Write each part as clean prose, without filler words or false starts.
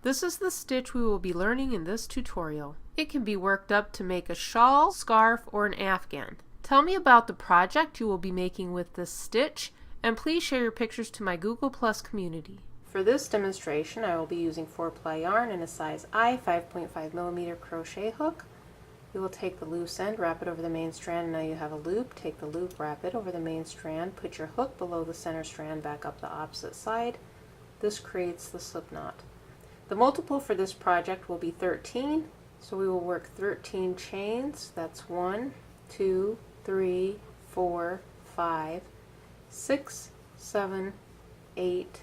This is the stitch we will be learning in this tutorial. It can be worked up to make a shawl, scarf, or an afghan. Tell me about the project you will be making with this stitch, and please share your pictures to my Google Plus community. For this demonstration, I will be using 4-ply yarn and a size I 5.5mm crochet hook. You will take the loose end, wrap it over the main strand, and now you have a loop. Take the loop, wrap it over the main strand, put your hook below the center strand, back up the opposite side. This creates the slip knot. The multiple for this project will be 13, so we will work 13 chains. That's 1, 2, 3, 4, 5, 6, 7, 8,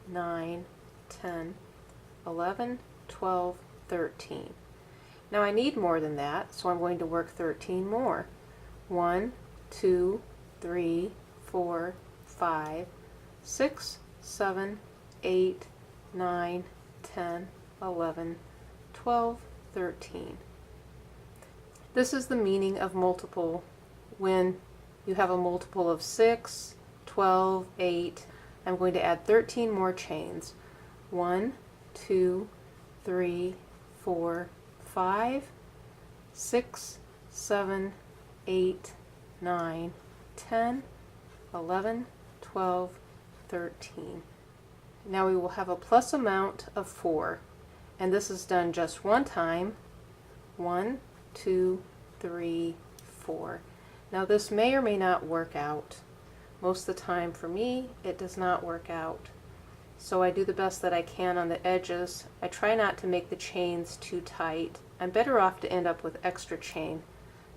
9, 10, 11, 12, 13. Now I need more than that, so I'm going to work 13 more. 1, 2, 3, 4, 5, 6, 7, 8, 9, 10, 11, 12, 13. This is the meaning of multiple when you have a multiple of 6, 12, 8. I'm going to add 13 more chains. 1, 2, 3, 4, 5, 6, 7, 8, 9, 10, 11, 12, 13. Now we will have a plus amount of 4, and this is done just one time. 1, 2, 3, 4. Now this may or may not work out. Most of the time for me it does not work out. So I do the best that I can on the edges. I try not to make the chains too tight. I'm better off to end up with extra chain.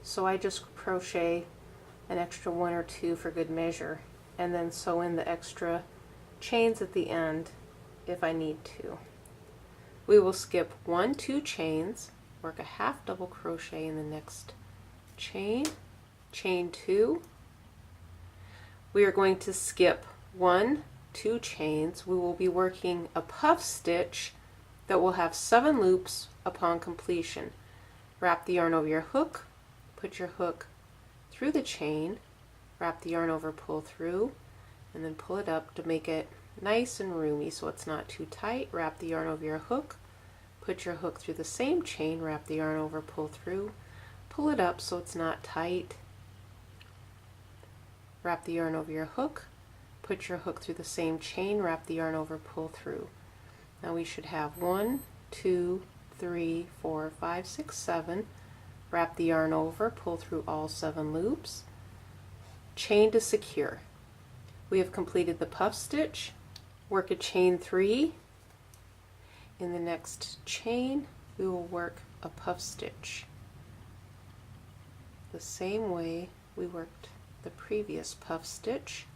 So I just crochet an extra 1 or 2 for good measure, and then sew in the extra chains at the end if I need to. We will skip 1, 2 chains, work a half double crochet in the next chain, chain 2. We are going to skip 1, 2 chains. We will be working a puff stitch that will have 7 loops upon completion. Wrap the yarn over your hook, put your hook through the chain, wrap the yarn over, pull through, and then pull it up to make it nice and roomy so it's not too tight. Wrap the yarn over your hook, put your hook through the same chain, wrap the yarn over, pull through, pull it up so it's not tight. Wrap the yarn over your hook, put your hook through the same chain, wrap the yarn over, pull through. Now we should have 1, 2, 3, 4, 5, 6, 7. Wrap the yarn over, pull through all 7 loops, chain to secure. We have completed the puff stitch. Work a chain 3. In the next chain we will work a puff stitch the same way we worked the previous puff stitch.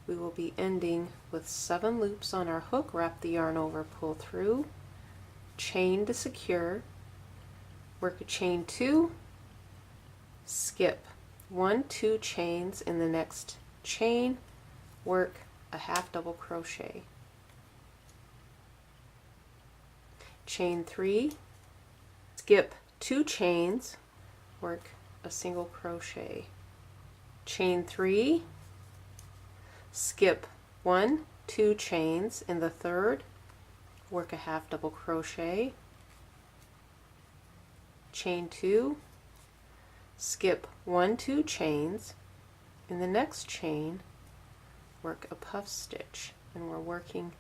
We will be ending with 7 loops on our hook. Wrap the yarn over, pull through, chain to secure, work a chain 2, skip 1, 2 chains in the next chain, work a half double crochet, chain 3, skip 2 chains, work a single crochet, chain 3, skip 1, 2 chains in the third, work a half double crochet, chain 2, skip 1, 2 chains in the next chain, work a puff stitch, and we're working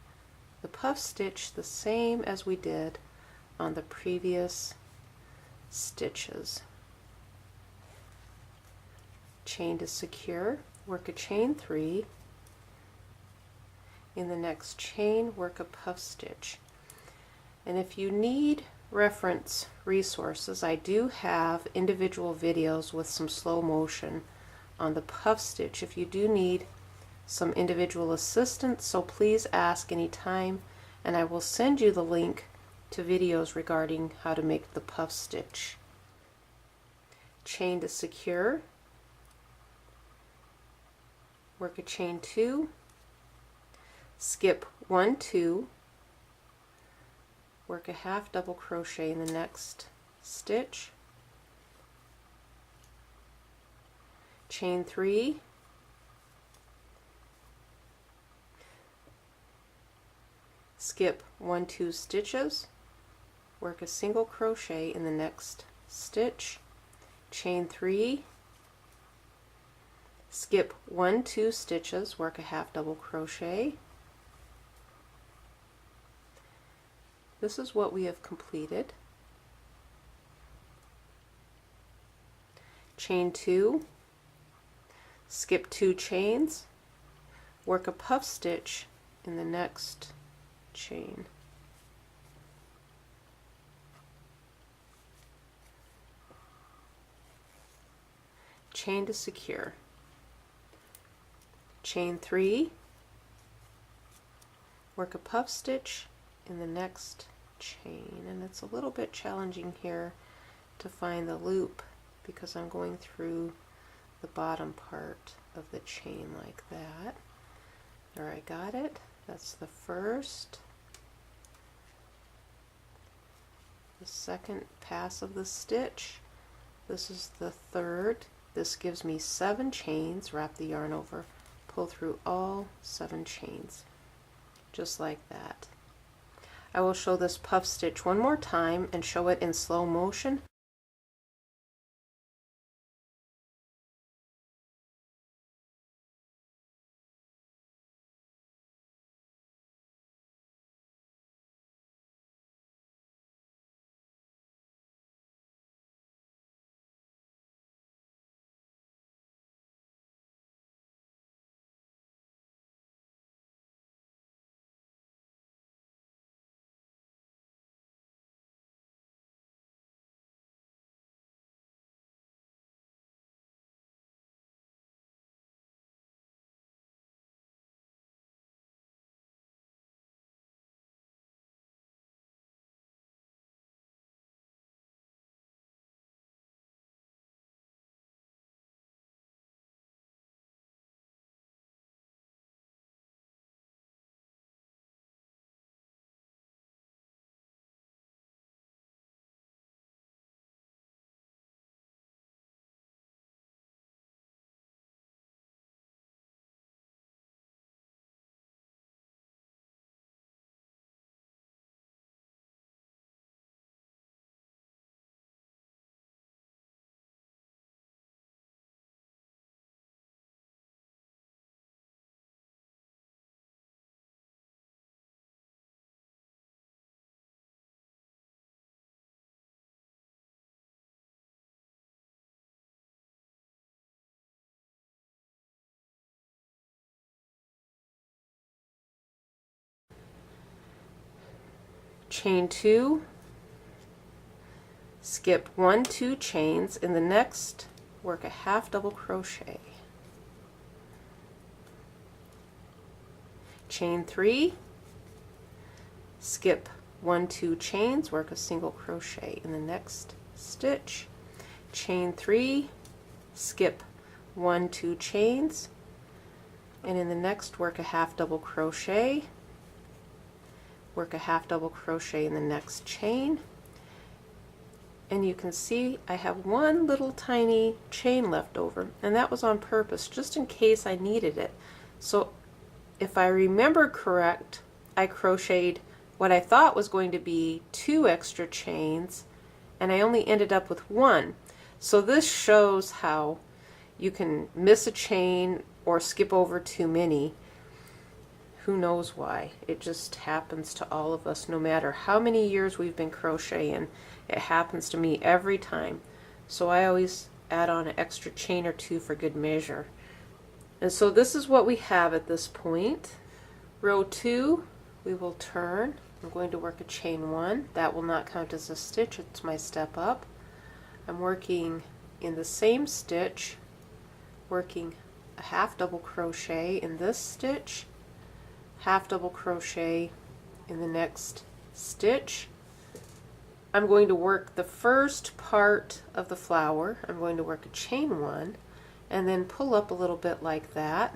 the puff stitch the same as we did on the previous stitches. Chain to secure, work a chain 3, in the next chain work a puff stitch. And if you need reference resources, I do have individual videos with some slow motion on the puff stitch if you do need some individual assistance, so please ask anytime and I will send you the link to videos regarding how to make the puff stitch. Chain to secure, work a chain 2, skip 1, 2, work a half double crochet in the next stitch, chain 3, skip 1, 2 stitches, work a single crochet in the next stitch, chain 3, skip 1, 2 stitches, work a half double crochet. This is what we have completed. Chain 2, skip 2 chains, work a puff stitch in the next chain. Chain to secure. Chain 3, work a puff stitch in the next chain, and it's a little bit challenging here to find the loop because I'm going through the bottom part of the chain like that. There, I got it. That's the first. The second pass of the stitch. This is the third. This gives me 7 chains. Wrap the yarn over, pull through all 7 chains, just like that. I will show this puff stitch one more time and show it in slow motion. Chain 2, skip 1, 2 chains in the next, work a half double crochet. Chain 3, skip 1, 2 chains, work a single crochet in the next stitch. Chain 3, skip 1, 2 chains, and in the next work a half double crochet. Work a half double crochet in the next chain, and you can see I have one little tiny chain left over, and that was on purpose just in case I needed it. So if I remember correct, I crocheted what I thought was going to be 2 extra chains, and I only ended up with 1. So this shows how you can miss a chain or skip over too many. Who knows why? It just happens to all of us, no matter how many years we've been crocheting. It happens to me every time. So I always add on an extra chain or 2 for good measure. And so this is what we have at this point. Row 2, we will turn. I'm going to work a chain 1. That will not count as a stitch, it's my step up. I'm working in the same stitch, working a half double crochet in this stitch, half double crochet in the next stitch. I'm going to work the first part of the flower. I'm going to work a chain 1 and then pull up a little bit like that.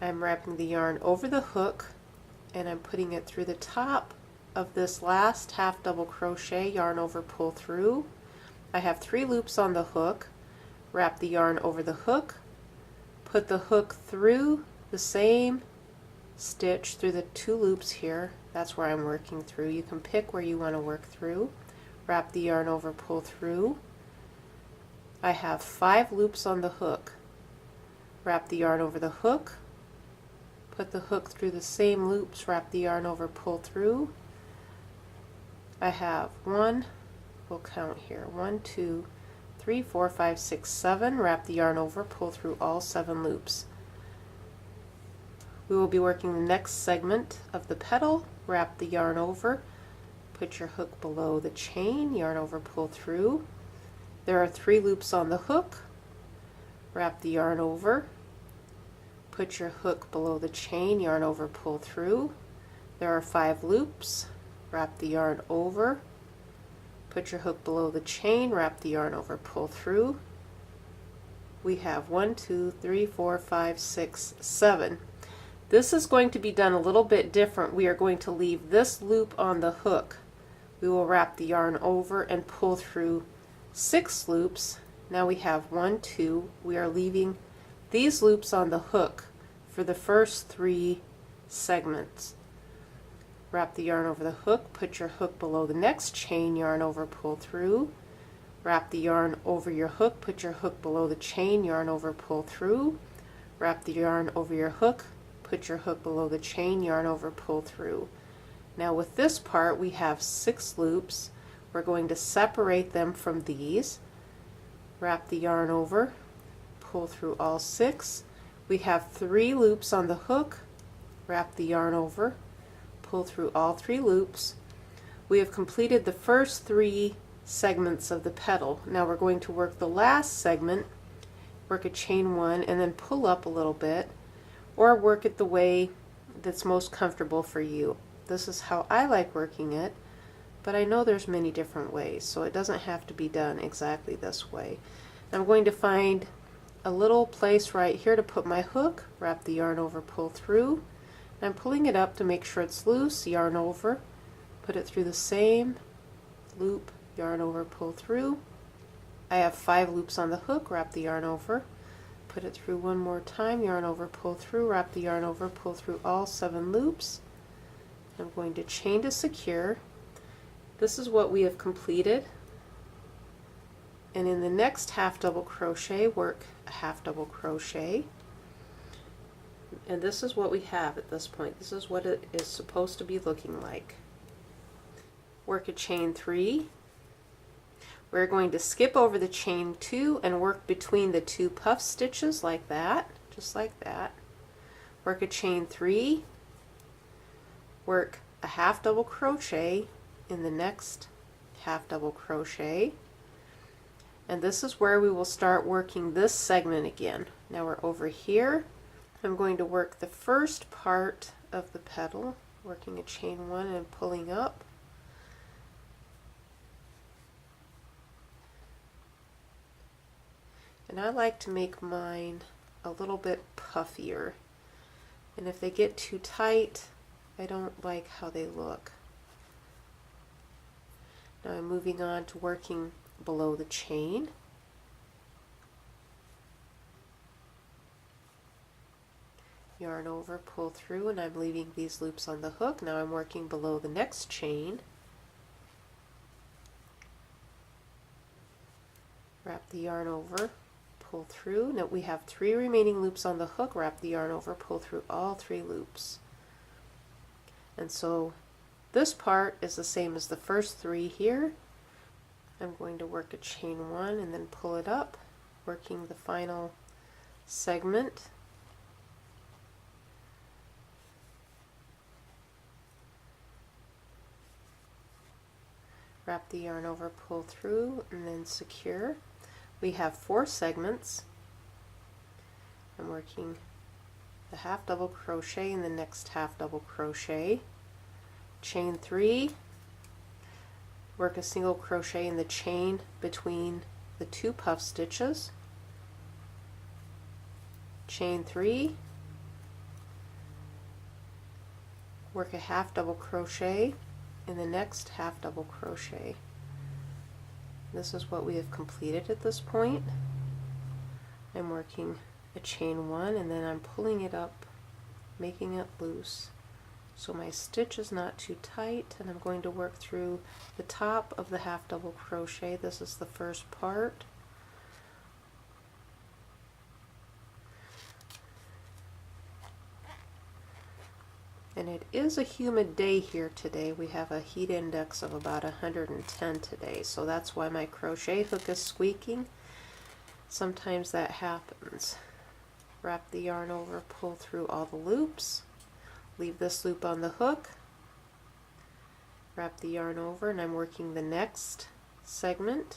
I'm wrapping the yarn over the hook and I'm putting it through the top of this last half double crochet, yarn over, pull through. I have 3 loops on the hook. Wrap the yarn over the hook, put the hook through the same stitch through the 2 loops here. That's where I'm working through. You can pick where you want to work through. Wrap the yarn over, pull through. I have 5 loops on the hook. Wrap the yarn over the hook, put the hook through the same loops, wrap the yarn over, pull through. I have we'll count here, 1, 2, 3, 4, 5, 6, 7, wrap the yarn over, pull through all 7 loops. We will be working the next segment of the petal. Wrap the yarn over, put your hook below the chain, yarn over, pull through. There are 3 loops on the hook. Wrap the yarn over, put your hook below the chain, yarn over, pull through. There are 5 loops. Wrap the yarn over, put your hook below the chain, wrap the yarn over, pull through. We have 1, 2, 3, 4, 5, 6, 7. This is going to be done a little bit different. We are going to leave this loop on the hook. We will wrap the yarn over and pull through 6 loops. Now we have 1, 2. We are leaving these loops on the hook for the first 3 segments. Wrap the yarn over the hook, put your hook below the next chain, yarn over, pull through. Wrap the yarn over your hook, put your hook below the chain, yarn over, pull through. Wrap the yarn over your hook, put your hook below the chain, yarn over, pull through. Now with this part we have 6 loops. We're going to separate them from these. Wrap the yarn over, pull through all 6. We have 3 loops on the hook. Wrap the yarn over, pull through all 3 loops. We have completed the first 3 segments of the petal. Now we're going to work the last segment, work a chain 1 and then pull up a little bit, or work it the way that's most comfortable for you. This is how I like working it, but I know there's many different ways, so it doesn't have to be done exactly this way. I'm going to find a little place right here to put my hook, wrap the yarn over, pull through. I'm pulling it up to make sure it's loose, yarn over, put it through the same loop, yarn over, pull through. I have 5 loops on the hook, wrap the yarn over, put it through one more time, yarn over, pull through, wrap the yarn over, pull through all 7 loops. I'm going to chain to secure. This is what we have completed. And in the next half double crochet, work a half double crochet. And this is what we have at this point. This is what it is supposed to be looking like. Work a chain 3. We're going to skip over the chain 2 and work between the 2 puff stitches like that, just like that. Work a chain 3. Work a half double crochet in the next half double crochet. And this is where we will start working this segment again. Now we're over here. I'm going to work the first part of the petal, working a chain 1 and pulling up. And I like to make mine a little bit puffier. And if they get too tight, I don't like how they look. Now I'm moving on to working below the chain. Yarn over, pull through, and I'm leaving these loops on the hook. Now I'm working below the next chain. Wrap the yarn over, pull through. Now we have 3 remaining loops on the hook. Wrap the yarn over, pull through all 3 loops. And so this part is the same as the first 3 here. I'm going to work a chain 1 and then pull it up, working the final segment. Wrap the yarn over, pull through, and then secure. We have 4 segments. I'm working the half double crochet in the next half double crochet. Chain 3. Work a single crochet in the chain between the 2 puff stitches. Chain 3. Work a half double crochet in the next half double crochet. This is what we have completed at this point. I'm working a chain 1 and then I'm pulling it up making it loose. So my stitch is not too tight, and I'm going to work through the top of the half double crochet. This is the first part. And it is a humid day here today. We have a heat index of about 110 today, so that's why my crochet hook is squeaking. Sometimes that happens. Wrap the yarn over, pull through all the loops, leave this loop on the hook, wrap the yarn over, and I'm working the next segment.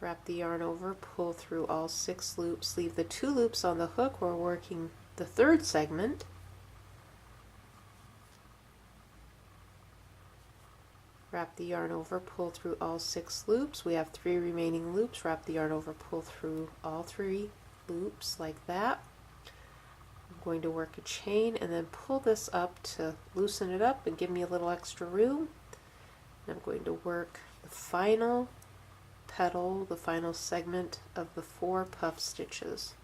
Wrap the yarn over, pull through all 6 loops, leave the 2 loops on the hook. We're working the third segment. Wrap the yarn over, pull through all 6 loops. We have 3 remaining loops. Wrap the yarn over, pull through all 3 loops like that. I'm going to work a chain and then pull this up to loosen it up and give me a little extra room. And I'm going to work the final petal, the final segment of the 4 puff stitches.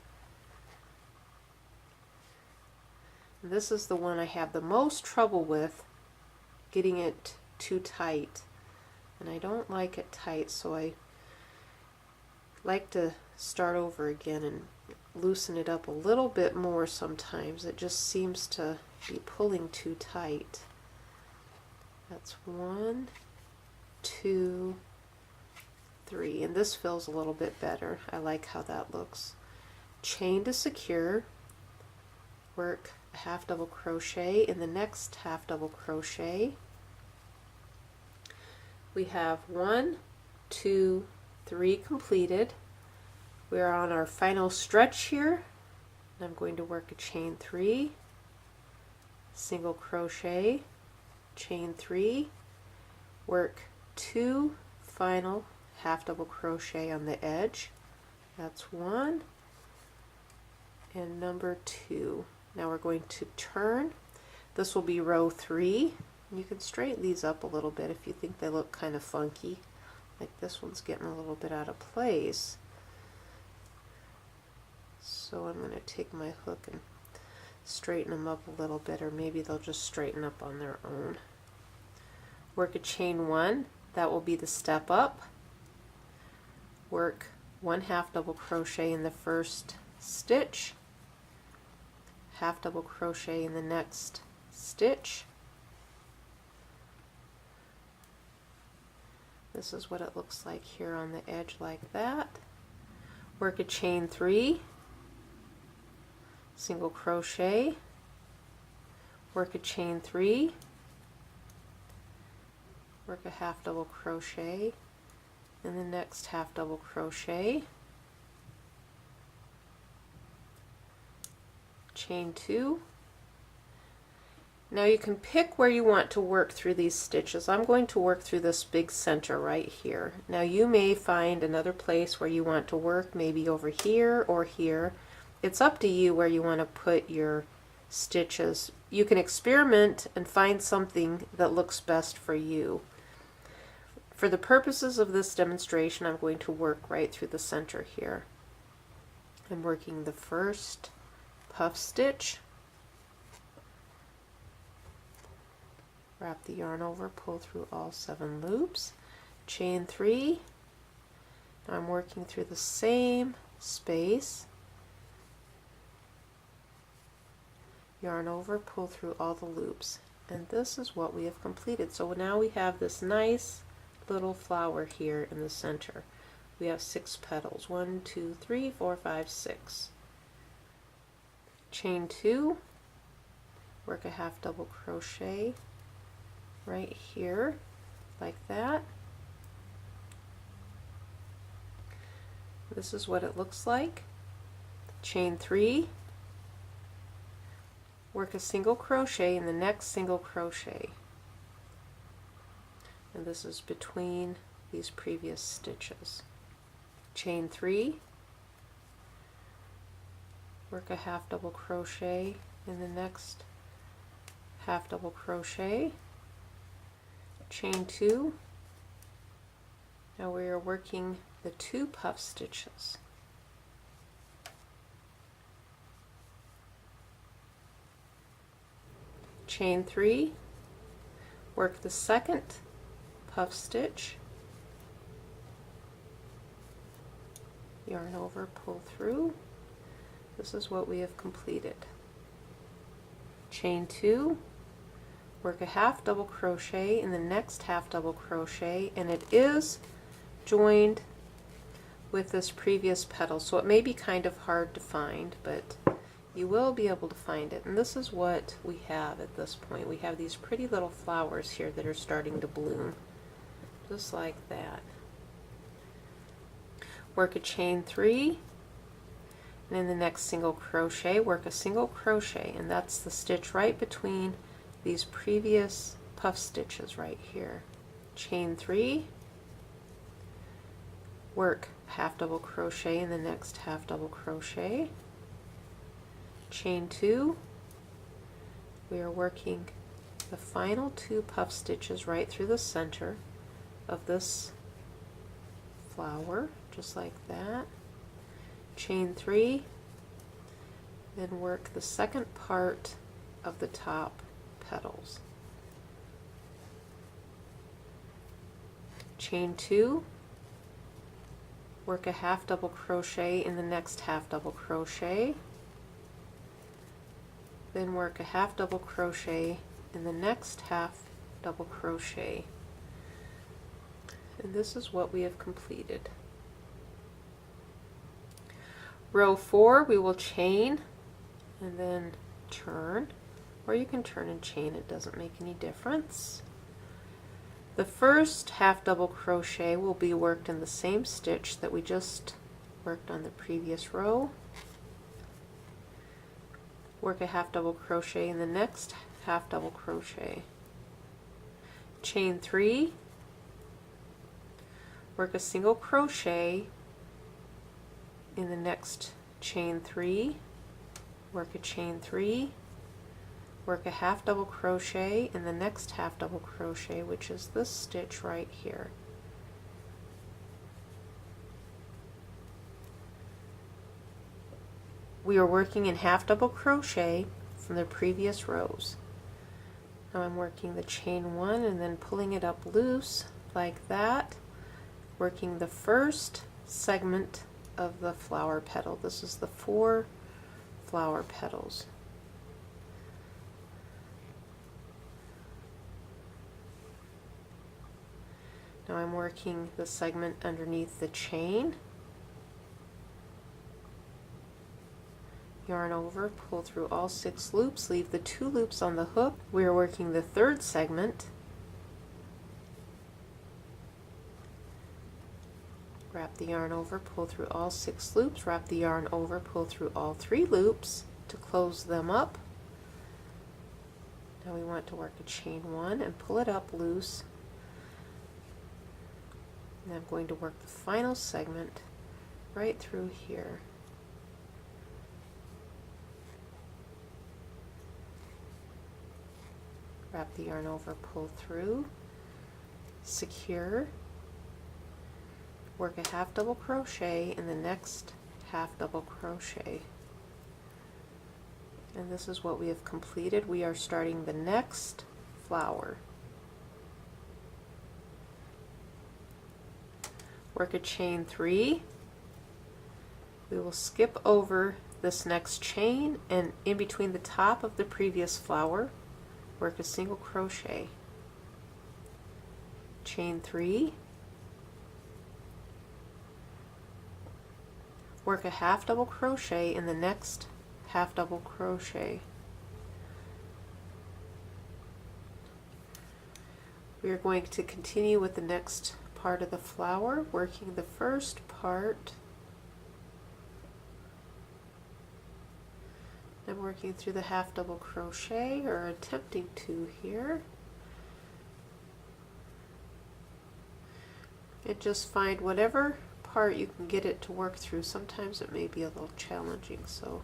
And this is the one I have the most trouble with, getting it too tight, and I don't like it tight, so I like to start over again and loosen it up a little bit more. Sometimes it just seems to be pulling too tight. That's 1, 2, 3, and this feels a little bit better. I like how that looks. Chain to secure, work a half double crochet in the next half double crochet. We have 1, 2, 3 completed. We are on our final stretch here. I'm going to work a chain 3, single crochet, chain 3, work 2 final half double crochet on the edge. That's 1 and number 2. Now we're going to turn. This will be row 3. You can straighten these up a little bit if you think they look kind of funky. Like this one's getting a little bit out of place. So I'm going to take my hook and straighten them up a little bit, or maybe they'll just straighten up on their own. Work a chain 1. That will be the step up. Work 1 half double crochet in the first stitch, half double crochet in the next stitch. This is what it looks like here on the edge, like that. Work a chain 3, single crochet, work a chain 3, work a half double crochet in the next half double crochet, chain 2. Now you can pick where you want to work through these stitches. I'm going to work through this big center right here. Now you may find another place where you want to work, maybe over here or here. It's up to you where you want to put your stitches. You can experiment and find something that looks best for you. For the purposes of this demonstration, I'm going to work right through the center here. I'm working the first puff stitch, wrap the yarn over, pull through all 7 loops, chain 3. Now I'm working through the same space, yarn over, pull through all the loops, and this is what we have completed. So now we have this nice little flower here in the center. We have 6 petals, 1, 2, 3, 4, 5, 6. Chain 2, work a half double crochet right here, like that. This is what it looks like. Chain 3, work a single crochet in the next single crochet, and this is between these previous stitches. Chain 3, work a half double crochet in the next half double crochet, chain 2. Now we are working the 2 puff stitches. chain 3, work the second puff stitch, yarn over, pull through. This is what we have completed. Chain 2, work a half double crochet in the next half double crochet, and it is joined with this previous petal, so it may be kind of hard to find, but you will be able to find it. And this is what we have at this point. We have these pretty little flowers here that are starting to bloom, just like that. Work a chain 3, and in the next single crochet, work a single crochet, and that's the stitch right between these previous puff stitches right here. Chain 3, work half double crochet in the next half double crochet, chain 2, we are working the final 2 puff stitches right through the center of this flower, just like that, chain 3, then work the second part of the top petals, chain 2, work a half double crochet in the next half double crochet, then work a half double crochet in the next half double crochet, and this is what we have completed. Row 4, we will chain and then turn, or you can turn and chain, it doesn't make any difference. The first half double crochet will be worked in the same stitch that we just worked on the previous row. Work a half double crochet in the next half double crochet. Chain 3, work a single crochet in the next chain 3, work a chain 3, work a half double crochet in the next half double crochet, which is this stitch right here. We are working in half double crochet from the previous rows. Now I'm working the chain 1 and then pulling it up loose like that, working the first segment of the flower petal. This is the 4 flower petals. Now I'm working the segment underneath the chain, yarn over, pull through all 6 loops, leave the 2 loops on the hook. We are working the third segment, wrap the yarn over, pull through all 6 loops, wrap the yarn over, pull through all 3 loops to close them up. Now we want to work a chain 1 and pull it up loose. And I'm going to work the final segment right through here. Wrap the yarn over, pull through, secure, work a half double crochet in the next half double crochet. And this is what we have completed. We are starting the next flower. Work a chain 3. We will skip over this next chain, and in between the top of the previous flower, work a single crochet. Chain 3. Work a half double crochet in the next half double crochet. We are going to continue with the next part of the flower, working the first part. I'm working through the half double crochet, or attempting to here, and just find whatever part you can get it to work through. Sometimes it may be a little challenging, so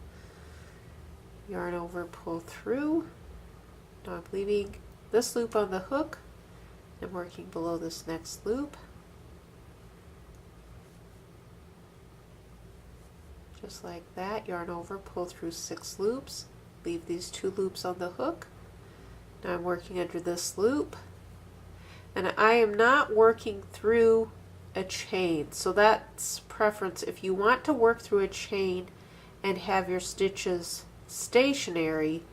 yarn over, pull through. Now I'm leaving this loop on the hook and working below this next loop, just like that. Yarn over, pull through 6 loops, leave these 2 loops on the hook, Now I'm working under this loop, and I am not working through a chain, so that's preference. If you want to work through a chain and have your stitches stationary,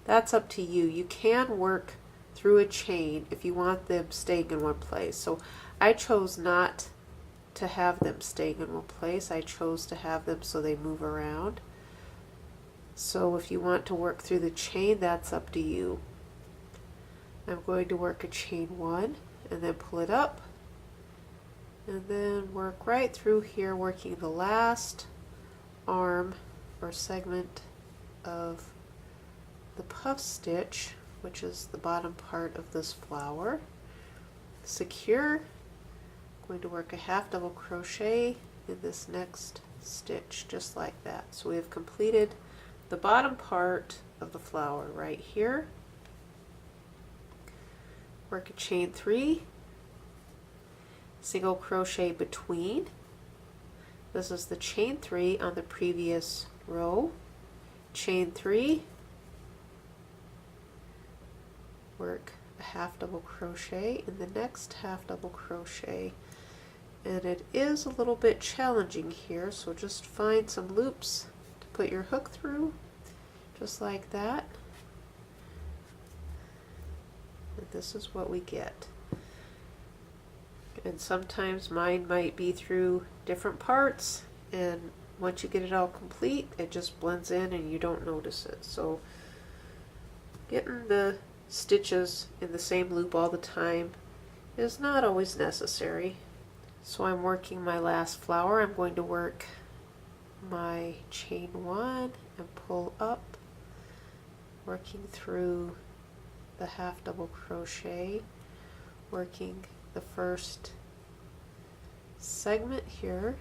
that's up to you. You can work through a chain if you want them staying in one place. So I chose not to have them staying in one place. I chose to have them so they move around. So if you want to work through the chain, that's up to you. I'm going to work a chain 1 and then pull it up and then work right through here, working the last arm or segment of the puff stitch, which is the bottom part of this flower. Secure. I'm going to work a half double crochet in this next stitch, just like that. So we have completed the bottom part of the flower right here. Work a chain 3, single crochet between. This is the chain 3 on the previous row. Chain 3, work a half double crochet in the next half double crochet. And it is a little bit challenging here, so just find some loops to put your hook through, just like that. And this is what we get. And sometimes mine might be through different parts, and once you get it all complete, it just blends in and you don't notice it. So getting the stitches in the same loop all the time is not always necessary. So I'm working my last flower. I'm going to work my chain 1 and pull up, working through the half double crochet, working the first segment here.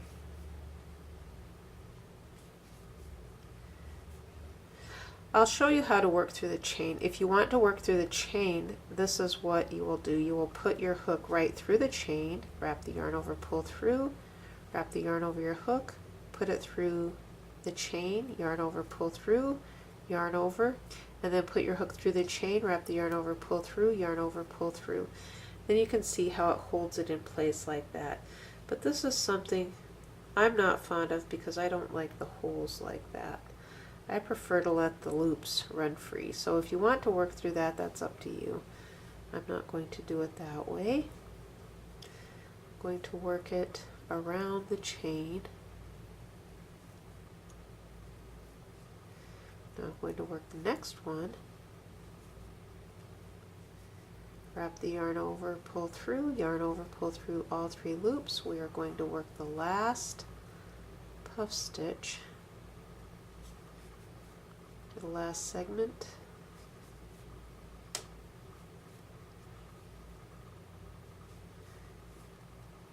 I'll show you how to work through the chain. If you want to work through the chain, this is what you will do. You will put your hook right through the chain, wrap the yarn over, pull through, wrap the yarn over your hook, put it through the chain, yarn over, pull through, yarn over, and then put your hook through the chain, wrap the yarn over, pull through, yarn over, pull through. Then you can see how it holds it in place like that. But this is something I'm not fond of because I don't like the holes like that. I prefer to let the loops run free. So if you want to work through that, that's up to you. I'm not going to do it that way. I'm going to work it around the chain. Now I'm going to work the next one. Wrap the yarn over, pull through, yarn over, pull through all 3 loops. We are going to work the last puff stitch, the last segment.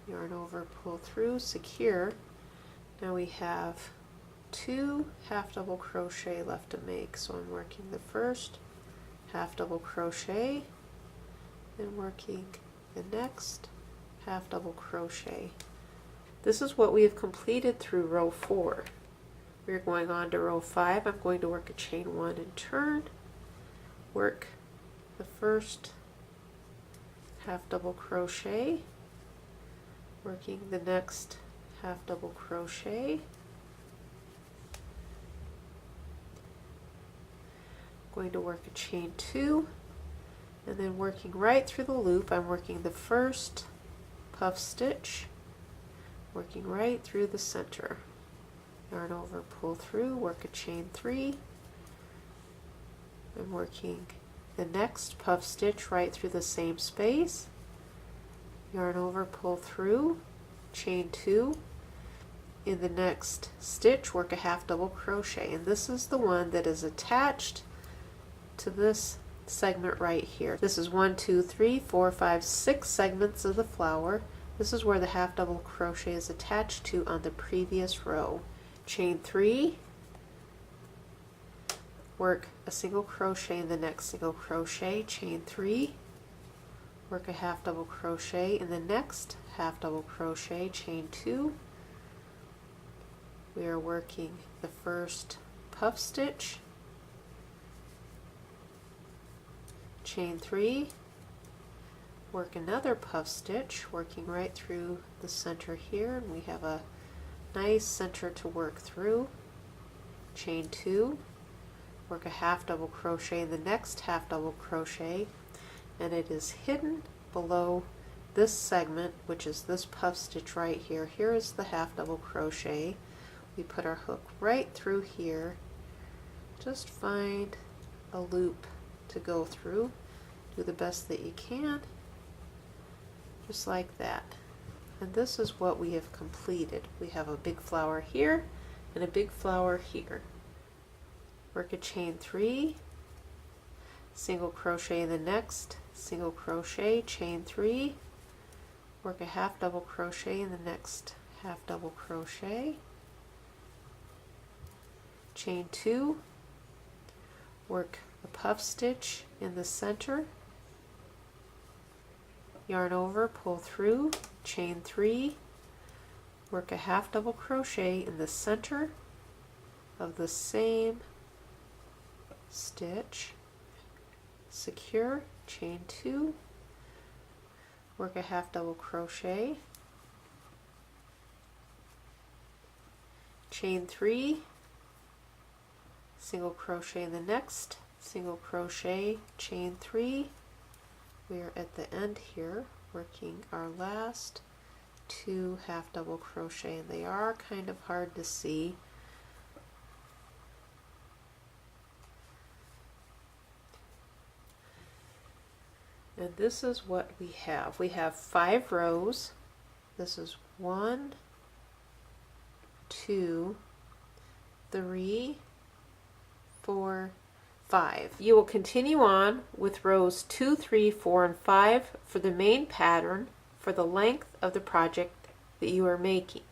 Yarn over, pull through, secure. Now we have 2 half double crochet left to make. So I'm working the first half double crochet and working the next half double crochet. This is what we have completed through row 4. We're going on to row 5. I'm going to work a chain 1 and turn, work the first half double crochet, working the next half double crochet, going to work a chain 2, and then working right through the loop. I'm working the first puff stitch, working right through the center. Yarn over, pull through, work a chain 3. I'm working the next puff stitch right through the same space. Yarn over, pull through, chain 2. In the next stitch, work a half double crochet, and this is the one that is attached to this segment right here. This is 1, 2, 3, 4, 5, 6 segments of the flower. This is where the half double crochet is attached to on the previous row. Chain 3, work a single crochet in the next single crochet, chain 3, work a half double crochet in the next half double crochet, chain 2. We are working the first puff stitch, chain 3, work another puff stitch, working right through the center here, and we have a nice center to work through. Chain 2, work a half double crochet in the next half double crochet, and it is hidden below this segment, which is this puff stitch right here. Here is the half double crochet. We put our hook right through here. Just find a loop to go through. Do the best that you can, just like that. And this is what we have completed. We have a big flower here and a big flower here. Work a chain 3, single crochet in the next, single crochet, chain 3, work a half double crochet in the next half double crochet, chain 2, work a puff stitch in the center, yarn over, pull through, chain 3, work a half double crochet in the center of the same stitch, secure, chain 2, work a half double crochet, chain 3, single crochet in the next, single crochet, chain 3. We are at the end here working our last 2 half double crochet, and they are kind of hard to see. And this is what we have. We have 5 rows. This is 1, 2, 3, 4, 5. You will continue on with rows 2, 3, 4, and 5 for the main pattern for the length of the project that you are making.